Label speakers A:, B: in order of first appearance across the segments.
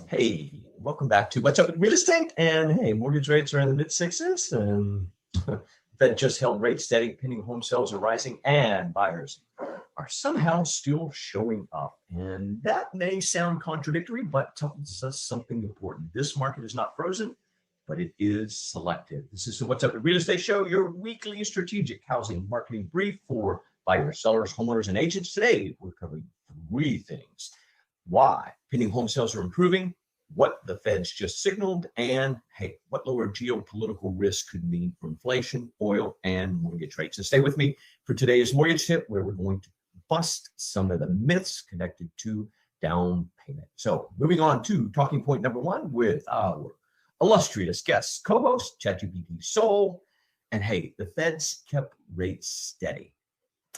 A: Hey, welcome back to What's Up with Real Estate. And hey, mortgage rates are in the mid-6s, and Fed just held rates steady. Pending home sales are rising, and buyers are somehow still showing up. And that may sound contradictory, but tells us something important. This market is not frozen, but it is selective. This is the What's Up with Real Estate show, your weekly strategic housing marketing brief for buyers, sellers, homeowners, and agents. Today, we're covering three things: why pending home sales are improving, what the Fed's just signaled, and hey, what lower geopolitical risk could mean for inflation, oil, and mortgage rates. And stay with me for today's mortgage tip, where we're going to bust some of the myths connected to down payment. So moving on to talking point number one with our illustrious guest co-host, ChatGPT Soul. And hey, the Fed's kept rates steady.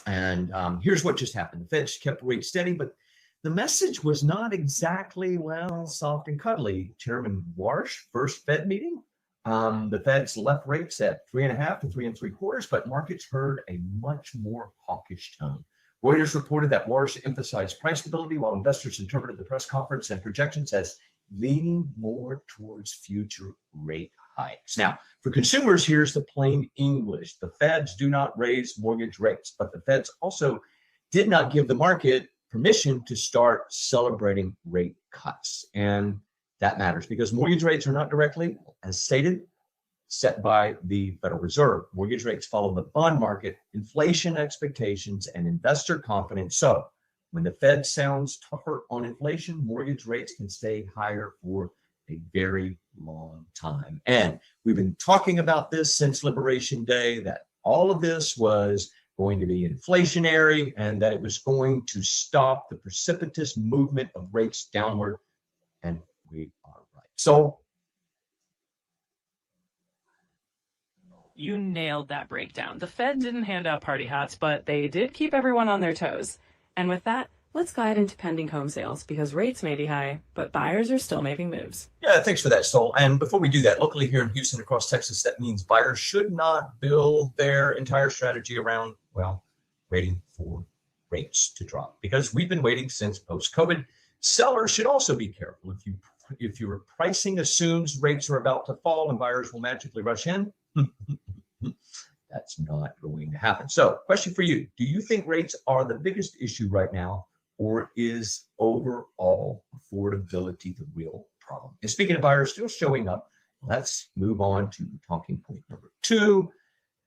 A: And here's what just happened. The Fed's kept rates steady, but the message was not exactly, well, soft and cuddly. Chairman Warsh, first Fed meeting, the Fed's left rates at 3.5 to 3.75, but markets heard a much more hawkish tone. Reuters reported that Warsh emphasized price stability, while investors interpreted the press conference and projections as leaning more towards future rate hikes. Now, for consumers, here's the plain English. The Feds do not raise mortgage rates, but the Feds also did not give the market permission to start celebrating rate cuts. And that matters because mortgage rates are not directly, as stated, set by the Federal Reserve. Mortgage rates follow the bond market, inflation expectations, and investor confidence. So when the Fed sounds tougher on inflation, mortgage rates can stay higher for a very long time. And we've been talking about this since Liberation Day, that all of this was going to be inflationary and that it was going to stop the precipitous movement of rates downward. And we are right. So
B: you nailed that breakdown. The Fed didn't hand out party hats, but they did keep everyone on their toes. And with that, let's guide into pending home sales because rates may be high, but buyers are still making moves.
A: Yeah, thanks for that, Sol. And before we do that, locally here in Houston, across Texas, that means buyers should not build their entire strategy around, well, waiting for rates to drop, because we've been waiting since post-COVID. Sellers should also be careful. If your pricing assumes rates are about to fall and buyers will magically rush in, that's not going to happen. So, question for you: do you think rates are the biggest issue right now, or is overall affordability the real problem? And speaking of buyers still showing up, let's move on to talking point number two.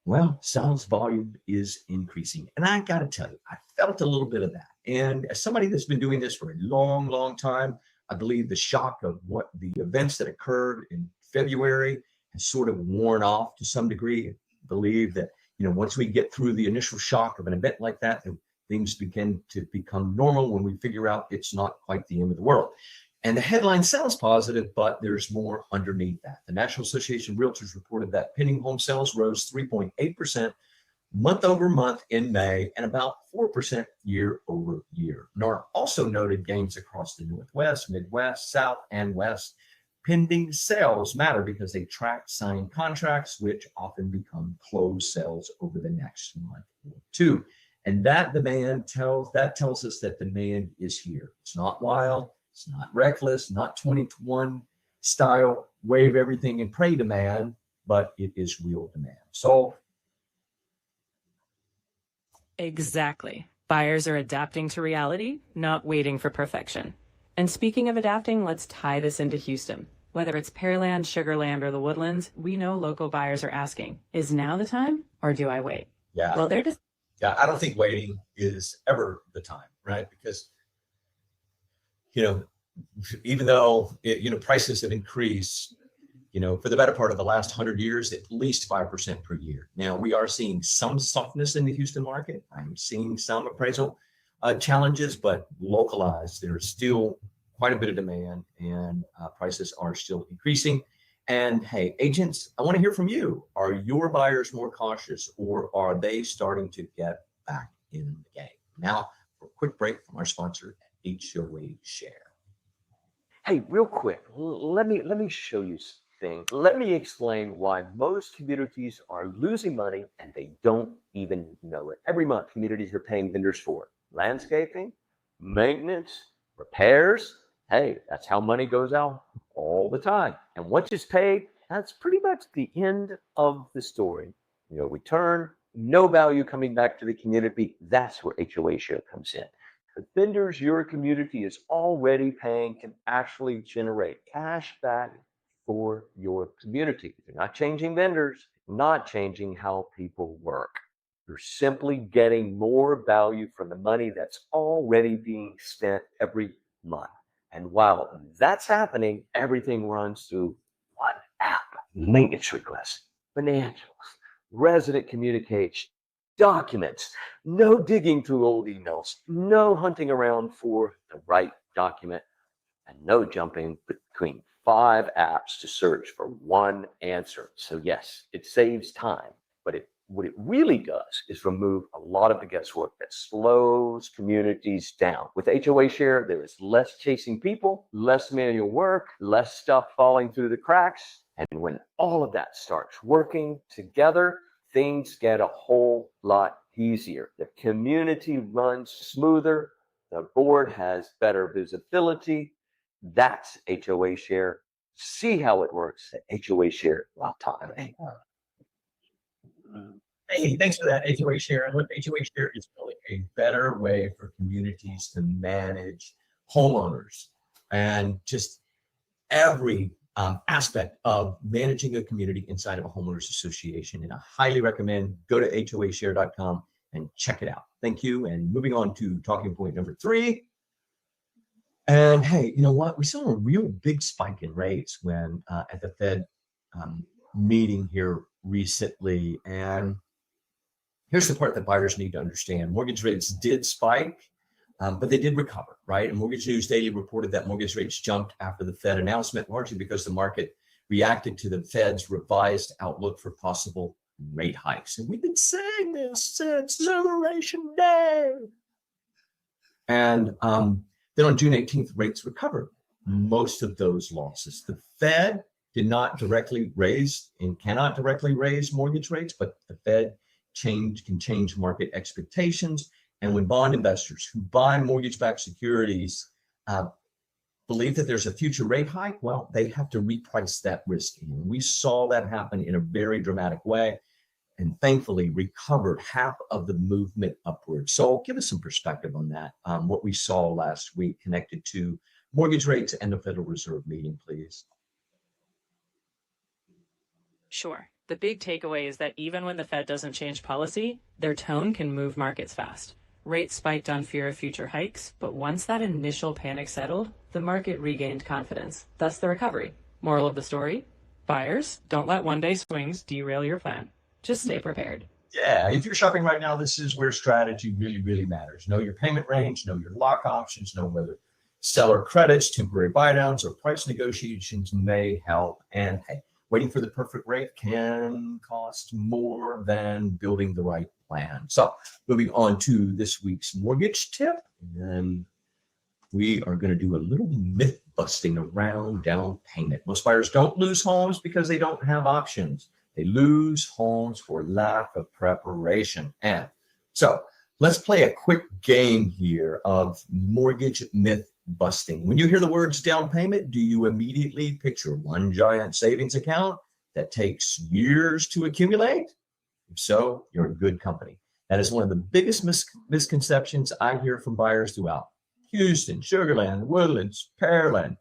A: Well, sales volume is increasing. And I got to tell you, I felt a little bit of that. And as somebody that's been doing this for a long, long time, I believe the shock of what the events that occurred in February has sort of worn off to some degree. I believe that, once we get through the initial shock of an event like that, things begin to become normal when we figure out it's not quite the end of the world. And the headline sounds positive, but there's more underneath that. The National Association of Realtors reported that pending home sales rose 3.8% month over month in May and about 4% year over year. NAR also noted gains across the Northwest, Midwest, South, and West. Pending sales matter because they track signed contracts, which often become closed sales over the next month or two. And that tells us that demand is here. It's not wild. It's not reckless, not 2021 style wave everything and pray demand, but it is real demand. So
B: Exactly. Buyers are adapting to reality, not waiting for perfection. And speaking of adapting, let's tie this into Houston. Whether it's Pearland, Sugarland, or the Woodlands, we know local buyers are asking, is now the time or do I wait?
A: yeah,
B: Well, they're just
A: I don't think waiting is ever the time, right? Because even though prices have increased, for the better part of the last 100 years, at least 5% per year. Now we are seeing some softness in the Houston market. I'm seeing some appraisal challenges, but localized. There's still quite a bit of demand, and prices are still increasing. And hey, agents, I want to hear from you. Are your buyers more cautious, or are they starting to get back in the game? Now, for a quick break from our sponsor at HOAshare.
C: Hey, real quick, let me show you something. Let me explain why most communities are losing money and they don't even know it. Every month, communities are paying vendors for landscaping, maintenance, repairs, Hey, that's how money goes out all the time. And once it's paid, that's pretty much the end of the story. No return, no value coming back to the community. That's where HOA share comes in. The vendors your community is already paying can actually generate cash back for your community. They're not changing vendors, not changing how people work. You're simply getting more value from the money that's already being spent every month. And while that's happening, everything runs through one app. Maintenance requests, financials, resident communication, documents, no digging through old emails, no hunting around for the right document, and no jumping between 5 apps to search for one answer. So yes, it saves time, but what it really does is remove a lot of the guesswork that slows communities down. With HOA share, there is less chasing people, less manual work, less stuff falling through the cracks. And when all of that starts working together, things get a whole lot easier. The community runs smoother. The board has better visibility. That's HOA share. See how it works at HOAshare.com.
A: Hey, thanks for that HOA share. And look, HOA share is really a better way for communities to manage homeowners and just every aspect of managing a community inside of a homeowners association. And I highly recommend go to HOAshare.com and check it out. Thank you. And moving on to talking point number 3. And hey, you know what? We saw a real big spike in rates when at the Fed meeting here recently. And here's the part that buyers need to understand. Mortgage rates did spike, but they did recover, right? And Mortgage News Daily reported that mortgage rates jumped after the Fed announcement, largely because the market reacted to the Fed's revised outlook for possible rate hikes. And we've been saying this since Liberation Day. And then on June 18th, rates recovered most of those losses. The Fed did not directly raise and cannot directly raise mortgage rates, but the Fed can change market expectations. And when bond investors who buy mortgage-backed securities believe that there's a future rate hike, well, they have to reprice that risk in. We saw that happen in a very dramatic way and thankfully recovered half of the movement upward. So give us some perspective on that, what we saw last week connected to mortgage rates and the Federal Reserve meeting, please.
B: Sure. The big takeaway is that even when the Fed doesn't change policy, their tone can move markets fast. Rates spiked on fear of future hikes, but once that initial panic settled, the market regained confidence, thus the recovery. Moral of the story? Buyers, don't let one-day swings derail your plan. Just stay prepared.
A: Yeah, if you're shopping right now, this is where strategy really, really matters. Know your payment range, know your lock options, know whether seller credits, temporary buydowns, or price negotiations may help. And hey, waiting for the perfect rate can cost more than building the right plan. So moving on to this week's mortgage tip, and we are going to do a little myth busting around down payment. Most buyers don't lose homes because they don't have options. They lose homes for lack of preparation. And so let's play a quick game here of mortgage myth busting. When you hear the words down payment, do you immediately picture one giant savings account that takes years to accumulate? If so, you're in good company. That is one of the biggest misconceptions I hear from buyers throughout Houston, Sugar Land, Woodlands, Pearland,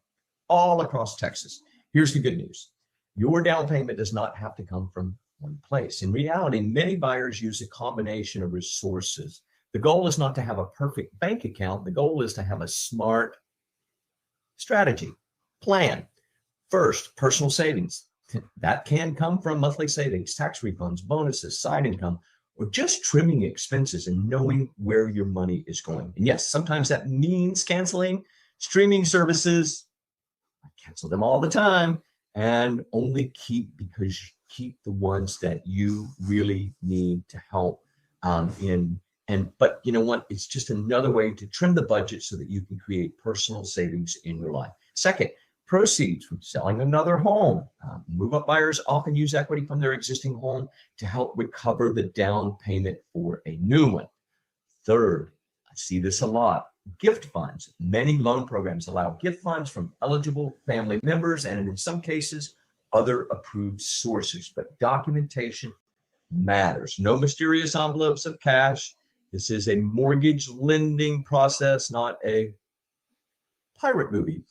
A: all across Texas. Here's the good news. Your down payment does not have to come from one place. In reality, many buyers use a combination of resources. The goal is not to have a perfect bank account. The goal is to have a smart strategy, plan. First, personal savings. That can come from monthly savings, tax refunds, bonuses, side income, or just trimming expenses and knowing where your money is going. And yes, sometimes that means canceling streaming services. I cancel them all the time. And only keep the ones that you really need to help but you know what? It's just another way to trim the budget so that you can create personal savings in your life. Second, proceeds from selling another home. Move-up buyers often use equity from their existing home to help recover the down payment for a new one. Third, I see this a lot. Gift funds. Many loan programs allow gift funds from eligible family members and in some cases, other approved sources, but documentation matters. No mysterious envelopes of cash. This is a mortgage lending process, not a pirate movie.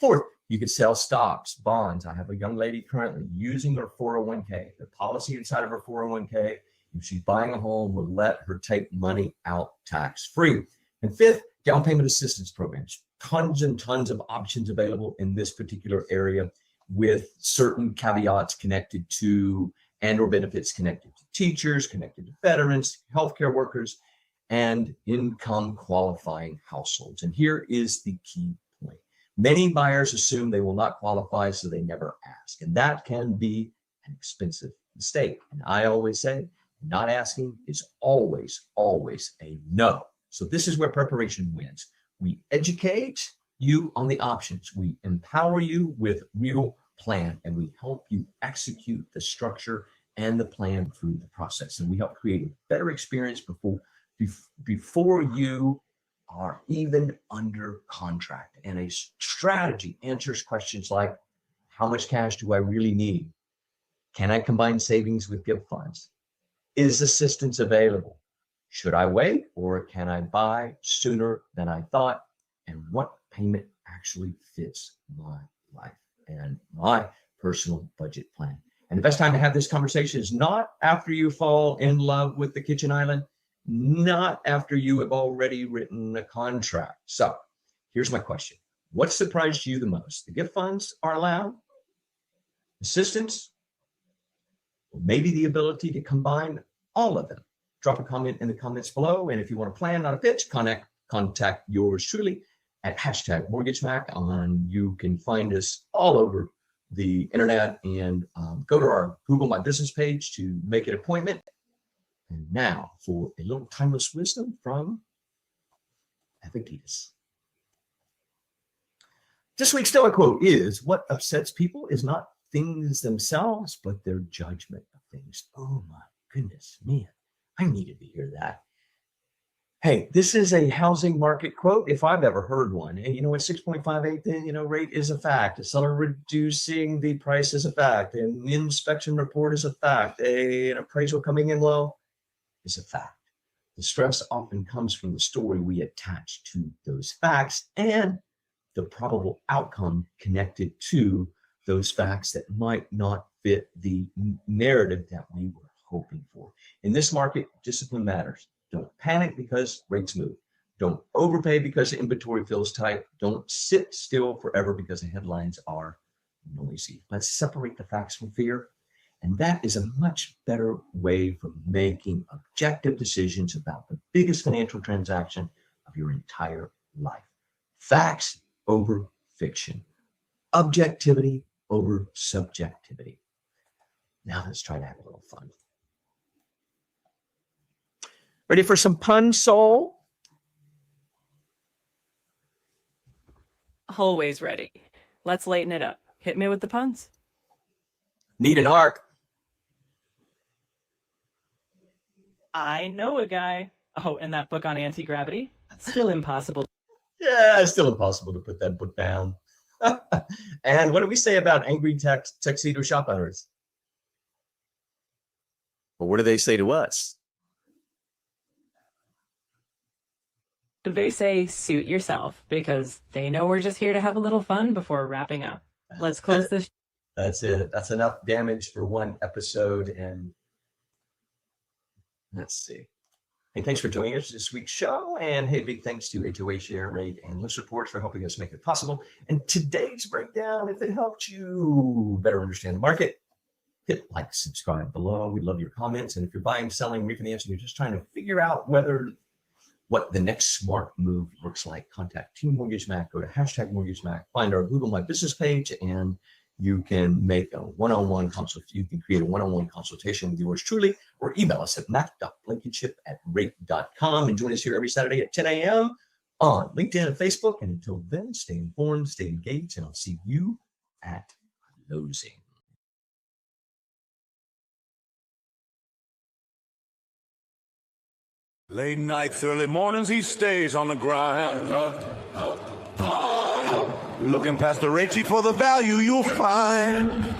A: Fourth, you can sell stocks, bonds. I have a young lady currently using her 401k. The policy inside of her 401k, if she's buying a home, will let her take money out tax-free. And fifth, down payment assistance programs. Tons and tons of options available in this particular area with certain caveats connected to and/or benefits connected to teachers, connected to veterans, healthcare workers, and income qualifying households. And here is the key point. Many buyers assume they will not qualify, so they never ask. And that can be an expensive mistake. And I always say, not asking is always, always a no. So this is where preparation wins. We educate you on the options. We empower you with real plan, and we help you execute the structure and the plan through the process. And we help create a better experience before you are even under contract. And a strategy answers questions like, how much cash do I really need? Can I combine savings with gift funds? Is assistance available? Should I wait, or can I buy sooner than I thought? And what payment actually fits my life and my personal budget plan? And the best time to have this conversation is not after you fall in love with the kitchen island, not after you have already written a contract. So here's my question. What surprised you the most? The gift funds are allowed? Assistance? Or maybe the ability to combine all of them? Drop a comment in the comments below. And if you want a plan, not a pitch, contact yours truly at #MortgageMack. You can find us all over the internet and go to our Google My Business page to make an appointment. And now for a little timeless wisdom from Epictetus. This week's Stoic quote is, what upsets people is not things themselves, but their judgment of things. Oh my goodness, man, I needed to hear that. Hey, this is a housing market quote if I've ever heard one. And at 6.58, rate is a fact. A seller reducing the price is a fact. An inspection report is a fact. An appraisal coming in low is a fact. The stress often comes from the story we attach to those facts and the probable outcome connected to those facts that might not fit the narrative that we were hoping for. In this market, discipline matters. Don't panic because rates move. Don't overpay because the inventory feels tight. Don't sit still forever because the headlines are noisy. Let's separate the facts from fear. And that is a much better way for making objective decisions about the biggest financial transaction of your entire life. Facts over fiction. Objectivity over subjectivity. Now let's try to have a little fun. Ready for some pun, soul?
B: Always ready. Let's lighten it up. Hit me with the puns.
A: Need an arc.
B: I know a guy. Oh, and that book on anti-gravity? Still impossible.
A: Yeah, it's still impossible to put that book down. And what do we say about angry tuxedo shop owners? Well, what do they say to us?
B: They say suit yourself because they know we're just here to have a little fun before wrapping up. Let's close this.
A: That's it. That's enough damage for one episode. And let's see. Hey, thanks for joining us this week's show. And hey, big thanks to HOAshare, Rate, and List Reports for helping us make it possible. And today's breakdown, if it helped you better understand the market, hit like, subscribe below. We love your comments. And if you're buying, selling, refinancing, you're just trying to figure out what the next smart move looks like, contact Team MortgageMack. Go to #MortgageMack. Find our Google My Business page, and you can make a one-on-one consult. You can create a one-on-one consultation with yours truly, or email us at mac.blankenship@rate.com. And join us here every Saturday at 10 a.m. on LinkedIn and Facebook. And until then, stay informed, stay engaged, and I'll see you at closing.
D: Late nights, early mornings, he stays on the grind. Looking past the rate sheet for the value you'll find.